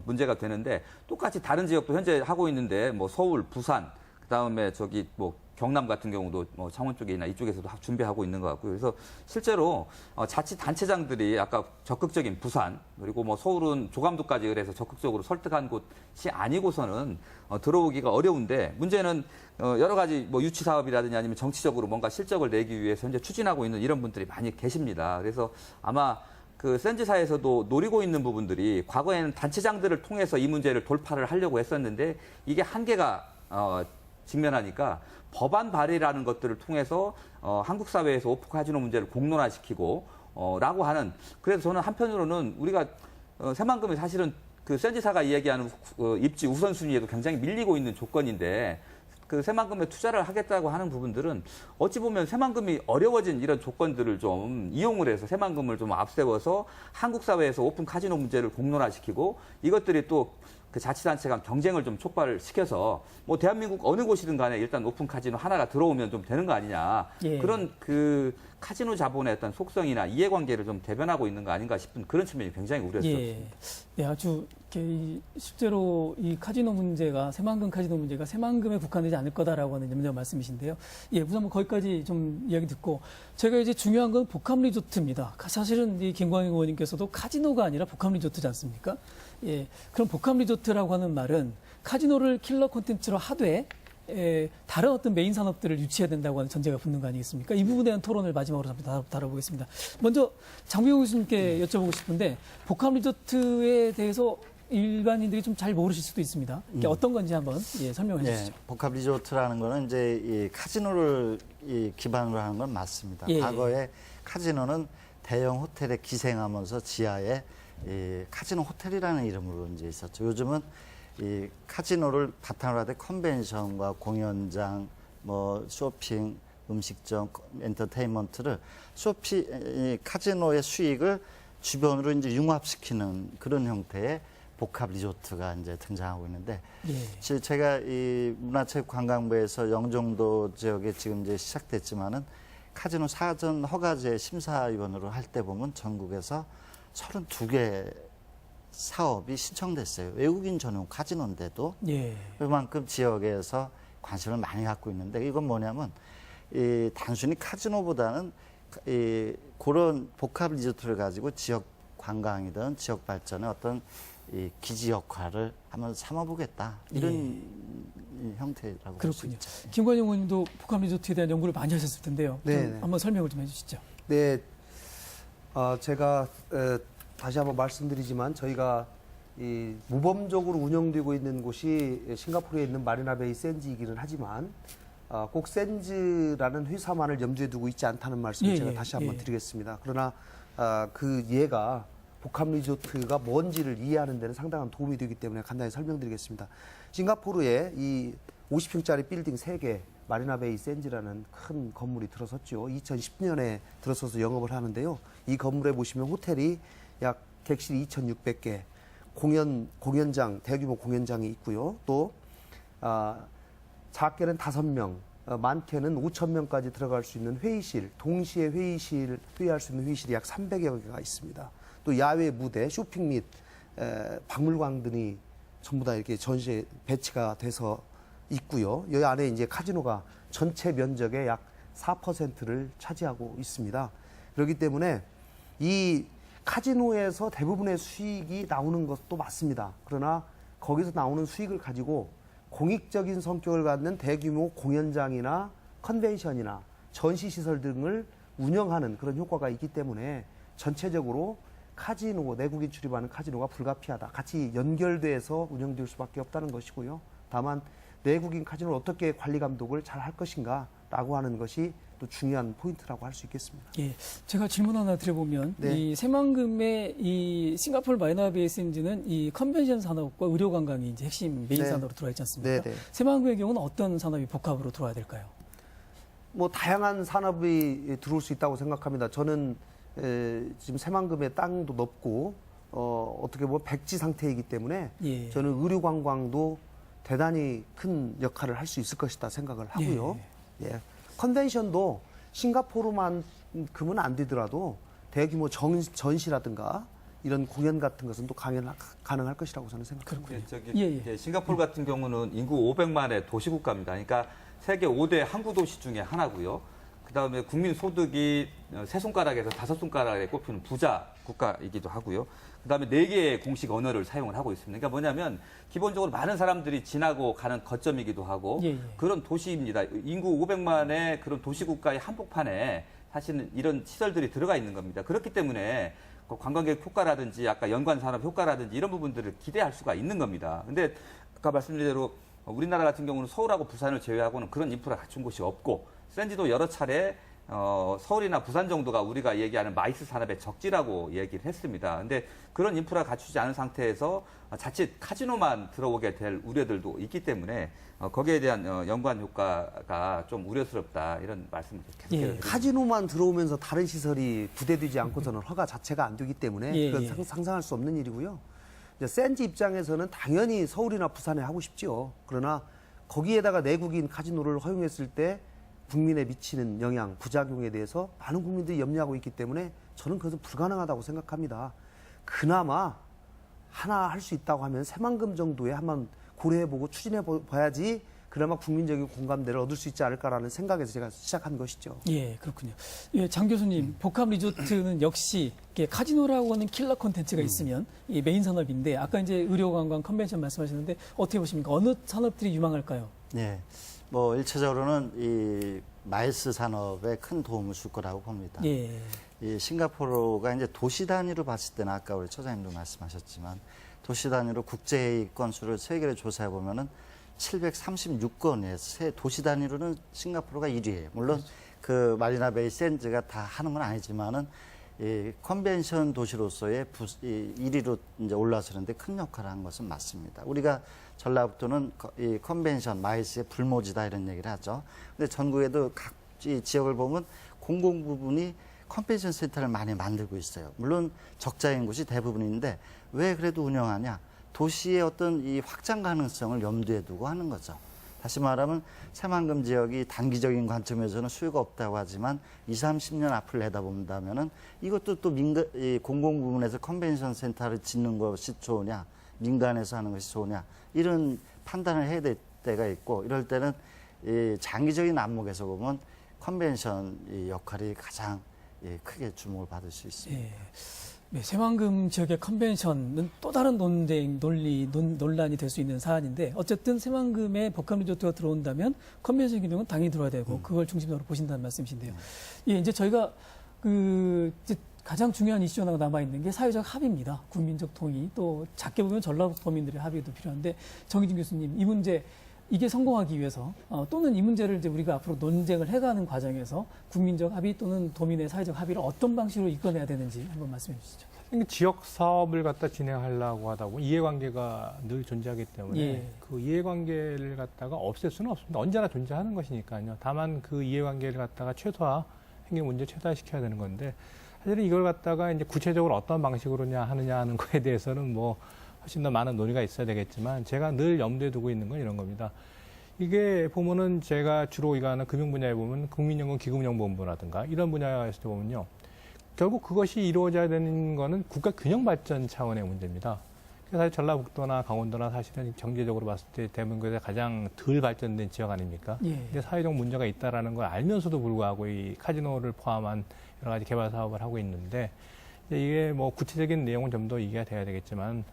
문제가 되는데 똑같이 다른 지역도 현재 하고 있는데 뭐 서울, 부산, 그다음에 뭐 경남 같은 경우도 뭐 창원 쪽이나 이쪽에서도 준비하고 있는 것 같고요. 그래서 실제로 자치단체장들이 아까 적극적인 부산 그리고 뭐 서울은 조감도까지 그래서 적극적으로 설득한 곳이 아니고서는 들어오기가 어려운데 문제는 여러 가지 뭐 유치 사업이라든지 아니면 정치적으로 뭔가 실적을 내기 위해서 현재 추진하고 있는 이런 분들이 많이 계십니다. 그래서 아마 그 센지사에서도 노리고 있는 부분들이 과거에는 단체장들을 통해서 이 문제를 돌파를 하려고 했었는데 이게 한계가 직면하니까 법안 발의라는 것들을 통해서 한국 사회에서 오픈 카지노 문제를 공론화시키고 라고 하는 그래서 저는 한편으로는 우리가 새만금이 사실은 그 센지사가 이야기하는 입지 우선순위에도 굉장히 밀리고 있는 조건인데 그 새만금에 투자를 하겠다고 하는 부분들은 어찌 보면 새만금이 어려워진 이런 조건들을 좀 이용을 해서 새만금을 좀 앞세워서 한국 사회에서 오픈 카지노 문제를 공론화시키고 이것들이 또 그 자치단체 간 경쟁을 좀 촉발을 시켜서 뭐 대한민국 어느 곳이든 간에 일단 오픈 카지노 하나가 들어오면 좀 되는 거 아니냐. 예. 그런 그 카지노 자본의 어떤 속성이나 이해관계를 좀 대변하고 있는 거 아닌가 싶은 그런 측면이 굉장히 우려스럽습니다. 네, 아주 실제로 이 카지노 문제가 새만금 카지노 문제가 새만금에 국한되지 않을 거다라고 하는 염려 말씀이신데요. 예, 우선 뭐 거기까지 좀 이야기 듣고 제가 이제 중요한 건 복합 리조트입니다. 사실은 이 김광희 의원님께서도 카지노가 아니라 복합 리조트지 않습니까? 예, 그럼 복합 리조트라고 하는 말은 카지노를 킬러 콘텐츠로 하되 다른 어떤 메인 산업들을 유치해야 된다고 하는 전제가 붙는 거 아니겠습니까? 이 부분에 대한 토론을 마지막으로 한번 다뤄보겠습니다. 먼저 장병호 교수님께 여쭤보고 싶은데 복합 리조트에 대해서 일반인들이 좀 잘 모르실 수도 있습니다. 이게 어떤 건지 한번 설명해 주시죠. 복합 리조트라는 거는 이제 이 카지노를 기반으로 하는 건 맞습니다. 예. 과거에 카지노는 대형 호텔에 기생하면서 지하에 이 카지노 호텔이라는 이름으로 이제 있었죠. 요즘은 이 카지노를 바탕으로 하되 컨벤션과 공연장, 뭐 쇼핑, 음식점, 엔터테인먼트를 카지노의 수익을 주변으로 이제 융합시키는 그런 형태의 복합 리조트가 이제 등장하고 있는데, 예. 제가 이 문화체육관광부에서 영종도 지역에 지금 이제 시작됐지만은 카지노 사전 허가제 심사위원으로 할 때 보면 전국에서 32개 사업이 신청됐어요. 외국인 전용 카지노인데도 예. 그만큼 지역에서 관심을 많이 갖고 있는데, 이건 뭐냐면 이 단순히 카지노보다는 이 그런 복합 리조트를 가지고 지역 관광이든 지역 발전의 어떤 이 기지 역할을 한번 삼아보겠다, 이런 이 형태라고 볼 수 그렇군요. 있죠. 김관영 의원님도 복합 리조트에 대한 연구를 많이 하셨을 텐데요. 네, 좀 네. 한번 설명을 좀 해주시죠. 네, 제가 다시 한번 말씀드리지만 저희가 이 모범적으로 운영되고 있는 곳이 싱가포르에 있는 마리나베이 샌즈이기는 하지만 꼭 샌즈라는 회사만을 염두에 두고 있지 않다는 말씀을 예, 제가 예, 다시 한번 예. 드리겠습니다. 그러나 그 예가 복합 리조트가 뭔지를 이해하는 데는 상당한 도움이 되기 때문에 간단히 설명드리겠습니다. 싱가포르에 이 50평짜리 빌딩 3개, 마리나베이 샌즈라는 큰 건물이 들어섰죠. 2010년에 들어서서 영업을 하는데요. 이 건물에 보시면 호텔이 약 객실 2,600개, 공연장, 대규모 공연장이 있고요. 또 작게는 5명, 많게는 5,000명까지 들어갈 수 있는 회의실, 동시에 회의할 수 있는 회의실이 약 300여 개가 있습니다. 또 야외 무대, 쇼핑 및 박물관 등이 전부 다 이렇게 전시에 배치가 돼서 있고요. 이 안에 이제 카지노가 전체 면적의 약 4%를 차지하고 있습니다. 그렇기 때문에 이 카지노에서 대부분의 수익이 나오는 것도 맞습니다. 그러나 거기서 나오는 수익을 가지고 공익적인 성격을 갖는 대규모 공연장이나 컨벤션이나 전시시설 등을 운영하는 그런 효과가 있기 때문에 전체적으로 카지노, 내국인 출입하는 카지노가 불가피하다. 같이 연결돼서 운영될 수밖에 없다는 것이고요. 다만 내국인 카지노를 어떻게 관리 감독을 잘 할 것인가라고 하는 것이 또 중요한 포인트라고 할 수 있겠습니다. 예, 제가 질문 하나 드려보면 네. 이 새만금의 이 싱가포르 마리나베이 샌즈는 이 컨벤션 산업과 의료 관광이 이제 핵심 메인 네. 산업으로 들어와 있지 않습니까? 네, 네. 새만금의 경우는 어떤 산업이 복합으로 들어와야 될까요? 뭐 다양한 산업이 들어올 수 있다고 생각합니다. 저는 지금 새만금의 땅도 넓고 어떻게 보면 백지 상태이기 때문에 예. 저는 의료 관광도 대단히 큰 역할을 할 수 있을 것이다 생각을 하고요. 예. 컨벤션도 싱가포르만큼은 안 되더라도 대규모 전시라든가 이런 공연 같은 것은 또 가능할 것이라고 저는 생각합니다. 저기 예, 예. 이제 싱가포르 같은 경우는 인구 500만의 도시국가입니다. 그러니까 세계 5대 항구 도시 중에 하나고요. 그다음에 국민 소득이 세 손가락에서 5손가락에 꼽히는 부자 국가이기도 하고요. 그다음에 4개의 공식 언어를 사용을 하고 있습니다. 그러니까 뭐냐면 기본적으로 많은 사람들이 지나고 가는 거점이기도 하고 예, 예. 그런 도시입니다. 인구 500만의 그런 도시국가의 한복판에 사실은 이런 시설들이 들어가 있는 겁니다. 그렇기 때문에 관광객 효과라든지 아까 연관 산업 효과라든지 이런 부분들을 기대할 수가 있는 겁니다. 근데 아까 말씀드린 대로 우리나라 같은 경우는 서울하고 부산을 제외하고는 그런 인프라 갖춘 곳이 없고 샌지도 여러 차례 서울이나 부산 정도가 우리가 얘기하는 마이스 산업의 적지라고 얘기를 했습니다. 근데 그런 인프라 갖추지 않은 상태에서 자칫 카지노만 들어오게 될 우려들도 있기 때문에 거기에 대한 연관 효과가 좀 우려스럽다 이런 말씀을 계속해서 드립니다. 카지노만 들어오면서 다른 시설이 부대되지 않고서는 허가 자체가 안 되기 때문에 예, 그건 예. 상상할 수 없는 일이고요. 이제 샌지 입장에서는 당연히 서울이나 부산에 하고 싶지요. 그러나 거기에다가 내국인 카지노를 허용했을 때 국민에 미치는 영향, 부작용에 대해서 많은 국민들이 염려하고 있기 때문에 저는 그것은 불가능하다고 생각합니다. 그나마 하나 할 수 있다고 하면 새만금 정도에 한번 고려해보고 추진해봐야지 그나마 국민적인 공감대를 얻을 수 있지 않을까라는 생각에서 제가 시작한 것이죠. 예, 그렇군요. 예, 장 교수님, 복합 리조트는 역시 이렇게 카지노라고 하는 킬러 콘텐츠가 있으면 이 메인 산업인데 아까 이제 의료 관광 컨벤션 말씀하셨는데 어떻게 보십니까? 어느 산업들이 유망할까요? 네. 뭐 일차적으로는 이 마일스 산업에 큰 도움을 줄 거라고 봅니다. 예. 이 싱가포르가 이제 도시 단위로 봤을 때는 아까 우리 처장님도 말씀하셨지만 도시 단위로 국제회의 건수를 세계를 조사해 보면은 736건에서 도시 단위로는 싱가포르가 1위예요. 물론 그 마리나베이 샌즈가 다 하는 건 아니지만은 이 컨벤션 도시로서의 1위로 이제 올라서는데 큰 역할을 한 것은 맞습니다. 우리가 전라북도는 이 컨벤션 마이스의 불모지다 이런 얘기를 하죠. 근데 전국에도 각 지역을 보면 공공 부분이 컨벤션 센터를 많이 만들고 있어요. 물론 적자인 곳이 대부분인데 왜 그래도 운영하냐? 도시의 어떤 이 확장 가능성을 염두에 두고 하는 거죠. 다시 말하면 새만금 지역이 단기적인 관점에서는 수요가 없다고 하지만 20, 30년 앞을 내다본다면은 이것도 또 이 공공 부문에서 컨벤션 센터를 짓는 것이 좋으냐, 민간에서 하는 것이 좋으냐 이런 판단을 해야 될 때가 있고 이럴 때는 이 장기적인 안목에서 보면 컨벤션 이 역할이 가장 크게 주목을 받을 수 있습니다. 예. 네, 새만금 지역의 컨벤션은 또 다른 논란이 될 수 있는 사안인데 어쨌든 새만금에 복합 리조트가 들어온다면 컨벤션 기능은 당연히 들어야 되고 그걸 중심으로 보신다는 말씀이신데요. 예, 이제 저희가 이제 가장 중요한 이슈가 남아 있는 게 사회적 합의입니다. 국민적 동의 또 작게 보면 전라도민들의 합의도 필요한데 정희진 교수님 이 문제 이게 성공하기 위해서 또는 이 문제를 이제 우리가 앞으로 논쟁을 해가는 과정에서 국민적 합의 또는 도민의 사회적 합의를 어떤 방식으로 이끌어내야 되는지 한번 말씀해 주시죠. 지역 사업을 갖다 진행하려고 하다 보면 이해관계가 늘 존재하기 때문에 예. 그 이해관계를 갖다가 없앨 수는 없습니다. 언제나 존재하는 것이니까요. 다만 그 이해관계를 갖다가 행정 문제 최소화시켜야 되는 건데 사실은 이걸 갖다가 이제 구체적으로 어떤 방식으로냐 하느냐 하는 거에 대해서는 뭐 훨씬 더 많은 논의가 있어야 되겠지만 제가 늘 염두에 두고 있는 건 이런 겁니다. 이게 보면은 제가 주로 일하는 금융 분야에 보면 국민연금 기금운용본부라든가 이런 분야에서 보면요. 결국 그것이 이루어져야 되는 거는 국가 균형 발전 차원의 문제입니다. 그래서 사실 전라북도나 강원도나 사실은 경제적으로 봤을 때 대한민국에서 가장 덜 발전된 지역 아닙니까? 예. 근데 사회적 문제가 있다라는 걸 알면서도 불구하고 이 카지노를 포함한 여러 가지 개발 사업을 하고 있는데 이게 뭐 구체적인 내용은 좀 더 이해가 돼야 되겠지만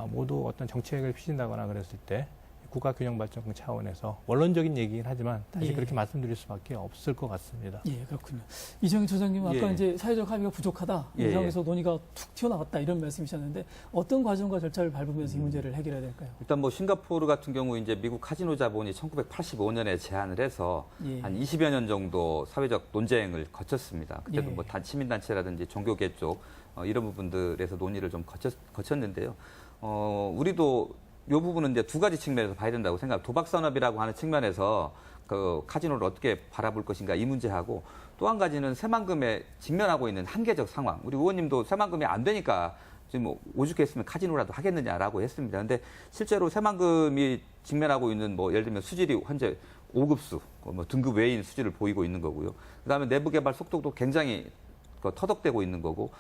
모두 어떤 정책을 피신다거나 그랬을 때 국가균형발전 차원에서 원론적인 얘기긴 하지만 다시 예. 그렇게 말씀드릴 수밖에 없을 것 같습니다. 예, 그렇군요. 이정희 소장님 아까 예. 이제 사회적 합의가 부족하다. 이 예, 상황에서 논의가 툭 튀어나왔다 이런 말씀이셨는데 어떤 과정과 절차를 밟으면서 이 문제를 해결해야 될까요? 일단 뭐 싱가포르 같은 경우 이제 미국 카지노 자본이 1985년에 제안을 해서 예. 한 20여 년 정도 사회적 논쟁을 거쳤습니다. 그때도 예. 뭐 시민단체라든지 종교계 쪽 이런 부분들에서 논의를 좀 거쳤는데요. 우리도 이 부분은 이제 두 가지 측면에서 봐야 된다고 생각합니다. 도박산업이라고 하는 측면에서 그 카지노를 어떻게 바라볼 것인가 이 문제하고 또 한 가지는 새만금에 직면하고 있는 한계적 상황. 우리 의원님도 새만금이 안 되니까 지금 뭐 오죽했으면 카지노라도 하겠느냐라고 했습니다. 근데 실제로 새만금이 직면하고 있는 뭐 예를 들면 수질이 현재 5급수, 뭐 등급 외인 수질을 보이고 있는 거고요. 그다음에 내부 개발 속도도 굉장히 터덕대고 있는 거고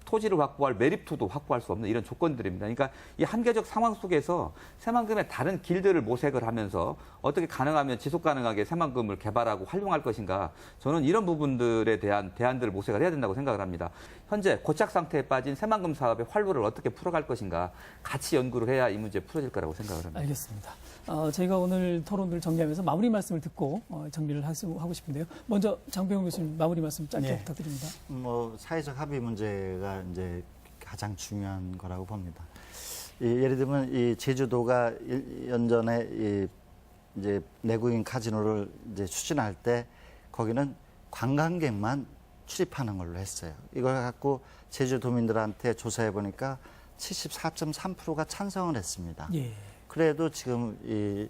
토지를 확보할 매립토도 확보할 수 없는 이런 조건들입니다. 그러니까 이 한계적 상황 속에서 새만금의 다른 길들을 모색을 하면서 어떻게 가능하면 지속 가능하게 새만금을 개발하고 활용할 것인가 저는 이런 부분들에 대한 대안들을 모색을 해야 된다고 생각을 합니다. 현재 고착 상태에 빠진 새만금 사업의 활로를 어떻게 풀어갈 것인가 같이 연구를 해야 이 문제 풀어질 거라고 생각을 합니다. 알겠습니다. 저희가 오늘 토론을 정리하면서 마무리 말씀을 듣고 정리를 하고 싶은데요. 먼저 장병훈 교수님 마무리 말씀 짧게 네. 부탁드립니다. 뭐 사회적 합의 문제가 이제 가장 중요한 거라고 봅니다. 예를 들면 이 제주도가 1년 전에 이제 내국인 카지노를 이제 추진할 때 거기는 관광객만 출입하는 걸로 했어요. 이걸 갖고 제주도민들한테 조사해 보니까 74.3%가 찬성을 했습니다. 예. 그래도 지금 이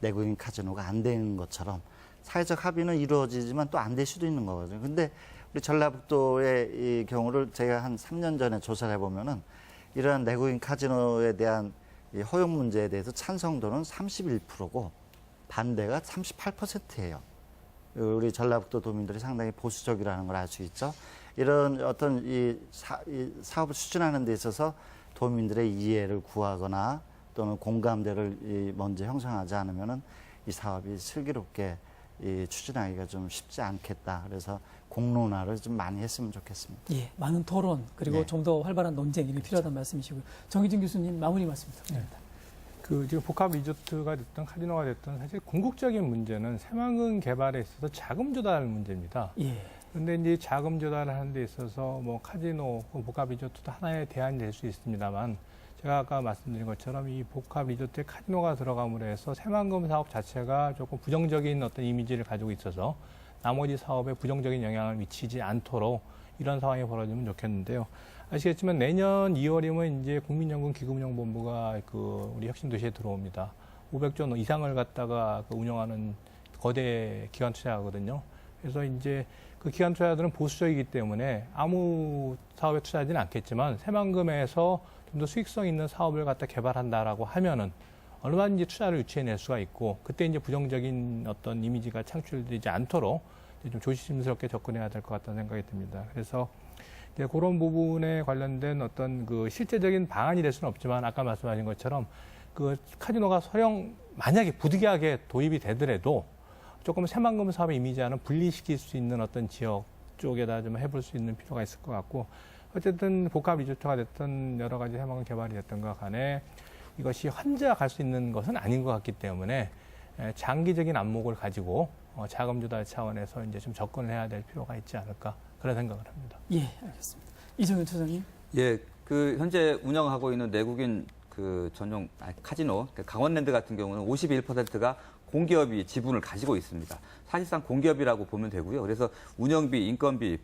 내국인 카지노가 안 되는 것처럼 사회적 합의는 이루어지지만 또 안 될 수도 있는 거거든요. 근데 우리 전라북도의 이 경우를 제가 한 3년 전에 조사를 해보면은 이러한 내국인 카지노에 대한 이 허용 문제에 대해서 찬성도는 31%고 반대가 38%예요. 우리 전라북도 도민들이 상당히 보수적이라는 걸 알 수 있죠. 이런 어떤 이 사업을 추진하는 데 있어서 도민들의 이해를 구하거나 또는 공감대를 먼저 형성하지 않으면은 이 사업이 슬기롭게 추진하기가 좀 쉽지 않겠다. 그래서 공론화를 좀 많이 했으면 좋겠습니다. 예, 많은 토론 그리고 네. 좀 더 활발한 논쟁이 필요하다는 말씀이시고요. 정희진 교수님 마무리 말씀 부탁드립니다. 지금 복합 리조트가 됐든 카지노가 됐든 사실 궁극적인 문제는 새만금 개발에 있어서 자금 조달 문제입니다. 예. 그런데 이제 자금 조달을 하는 데 있어서 뭐 카지노, 복합 리조트도 하나의 대안이 될 수 있습니다만 제가 아까 말씀드린 것처럼 이 복합 리조트에 카지노가 들어감으로 해서 새만금 사업 자체가 조금 부정적인 어떤 이미지를 가지고 있어서 나머지 사업에 부정적인 영향을 미치지 않도록 이런 상황이 벌어지면 좋겠는데요. 아시겠지만 내년 2월이면 이제 국민연금 기금운용본부가 우리 혁신도시에 들어옵니다. 500조 이상을 갖다가 운영하는 거대 기관 투자거든요. 그래서 이제 그 기관 투자들은 보수적이기 때문에 아무 사업에 투자하지는 않겠지만 새만금에서 좀 더 수익성 있는 사업을 갖다 개발한다라고 하면은 얼마든지 투자를 유치해낼 수가 있고 그때 이제 부정적인 어떤 이미지가 창출되지 않도록 이제 좀 조심스럽게 접근해야 될 것 같다는 생각이 듭니다. 그래서 이제 그런 부분에 관련된 어떤 그 실제적인 방안이 될 수는 없지만 아까 말씀하신 것처럼 그 카지노가 설령 만약에 부득이하게 도입이 되더라도 조금 새만금 사업의 이미지와는 분리시킬 수 있는 어떤 지역 쪽에다 좀 해볼 수 있는 필요가 있을 것 같고 어쨌든 복합 리조트가 됐든 여러 가지 새만금 개발이 됐든가 간에 이것이 혼자 갈 수 있는 것은 아닌 것 같기 때문에 장기적인 안목을 가지고 자금 조달 차원에서 이제 좀 접근을 해야 될 필요가 있지 않을까 그런 생각을 합니다. 예, 알겠습니다. 이정현 처장님. 예, 그 현재 운영하고 있는 내국인 그 전용 카지노 강원랜드 같은 경우는 51%가 공기업이 지분을 가지고 있습니다. 사실상 공기업이라고 보면 되고요. 그래서 운영비, 인건비,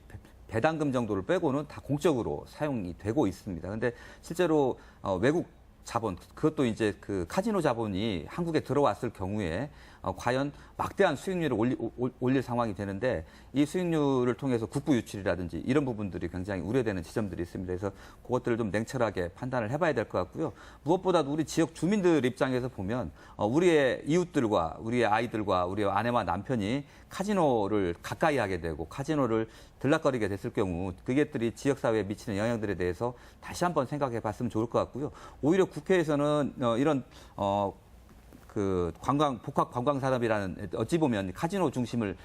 배당금 정도를 빼고는 다 공적으로 사용이 되고 있습니다. 근데 실제로 외국 자본, 그것도 이제 그 카지노 자본이 한국에 들어왔을 경우에 과연 막대한 수익률을 올릴 상황이 되는데 이 수익률을 통해서 국부 유출이라든지 이런 부분들이 굉장히 우려되는 지점들이 있습니다. 그래서 그것들을 좀 냉철하게 판단을 해봐야 될 것 같고요. 무엇보다도 우리 지역 주민들 입장에서 보면 우리의 이웃들과 우리의 아이들과 우리의 아내와 남편이 카지노를 가까이 하게 되고 카지노를 들락거리게 됐을 경우 그것들이 지역사회에 미치는 영향들에 대해서 다시 한번 생각해 봤으면 좋을 것 같고요. 오히려 국회에서는 이런 그 복합 관광 산업이라는 어찌 보면 카지노 중심을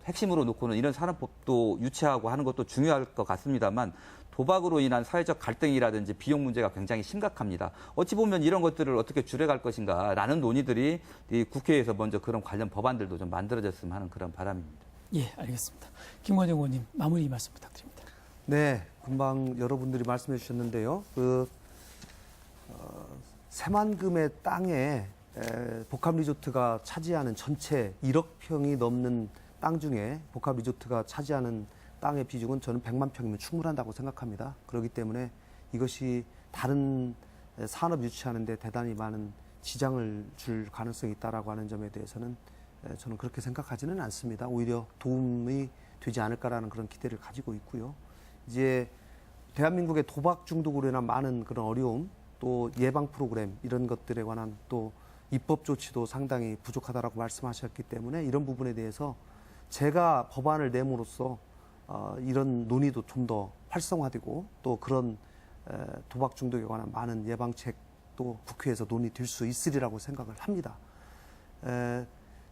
핵심으로 놓고는 이런 산업법도 유치하고 하는 것도 중요할 것 같습니다만 도박으로 인한 사회적 갈등이라든지 비용 문제가 굉장히 심각합니다. 어찌 보면 이런 것들을 어떻게 줄여갈 것인가라는 논의들이 이 국회에서 먼저 그런 관련 법안들도 좀 만들어졌으면 하는 그런 바람입니다. 예, 알겠습니다. 김관영 의원님 마무리 말씀 부탁드립니다. 네, 금방 여러분들이 말씀해 주셨는데요. 새만금의 땅에 복합 리조트가 차지하는 전체 1억 평이 넘는 땅 중에 복합 리조트가 차지하는 땅의 비중은 저는 100만 평이면 충분한다고 생각합니다. 그렇기 때문에 이것이 다른 산업 유치하는 데 대단히 많은 지장을 줄 가능성이 있다라고 하는 점에 대해서는 저는 그렇게 생각하지는 않습니다. 오히려 도움이 되지 않을까라는 그런 기대를 가지고 있고요. 이제 대한민국의 도박 중독으로 인한 많은 그런 어려움, 또 예방 프로그램 이런 것들에 관한 또 입법 조치도 상당히 부족하다라고 말씀하셨기 때문에 이런 부분에 대해서 제가 법안을 내므로써 이런 논의도 좀 더 활성화되고 또 그런 도박 중독에 관한 많은 예방책도 국회에서 논의될 수 있으리라고 생각을 합니다.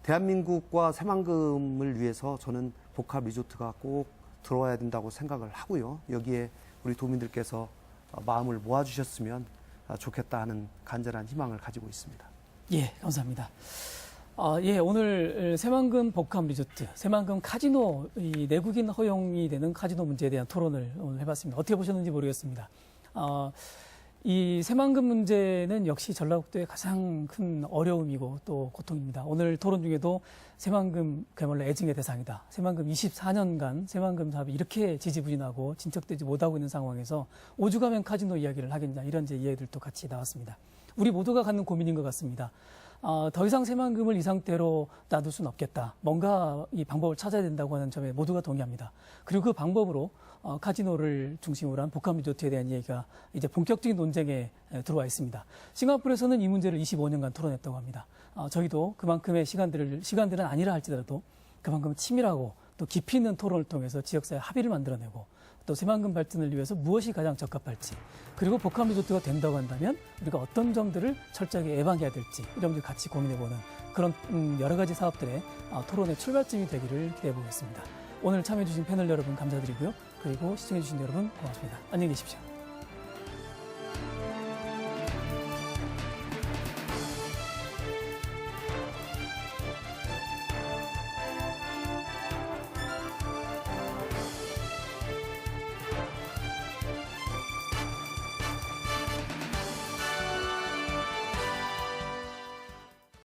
대한민국과 새만금을 위해서 저는 복합 리조트가 꼭 들어와야 된다고 생각을 하고요. 여기에 우리 도민들께서 마음을 모아주셨으면 좋겠다 하는 간절한 희망을 가지고 있습니다. 예, 감사합니다. 예, 오늘 새만금 복합 리조트, 새만금 카지노, 이 내국인 허용이 되는 카지노 문제에 대한 토론을 오늘 해봤습니다. 어떻게 보셨는지 모르겠습니다. 이 새만금 문제는 역시 전라북도의 가장 큰 어려움이고 또 고통입니다. 오늘 토론 중에도 새만금 그야말로 애증의 대상이다. 새만금 24년간 새만금 사업이 이렇게 지지부진하고 진척되지 못하고 있는 상황에서 오죽하면 카지노 이야기를 하겠냐 이런 이제 이야기들도 같이 나왔습니다. 우리 모두가 갖는 고민인 것 같습니다. 더 이상 새만금을 이 상태로 놔둘 수는 없겠다. 뭔가 이 방법을 찾아야 된다고 하는 점에 모두가 동의합니다. 그리고 그 방법으로 카지노를 중심으로 한 복합 리조트에 대한 얘기가 이제 본격적인 논쟁에 들어와 있습니다. 싱가포르에서는 이 문제를 25년간 토론했다고 합니다. 저희도 그만큼의 시간들은 아니라 할지라도 그만큼 치밀하고 또 깊이 있는 토론을 통해서 지역사회 합의를 만들어내고 또 새만금 발전을 위해서 무엇이 가장 적합할지 그리고 복합 리조트가 된다고 한다면 우리가 어떤 점들을 철저하게 예방해야 될지 이런 점들 같이 고민해보는 그런 여러 가지 사업들의 토론의 출발점이 되기를 기대해 보겠습니다. 오늘 참여해주신 패널 여러분 감사드리고요. 그리고 시청해주신 여러분 고맙습니다. 안녕히 계십시오.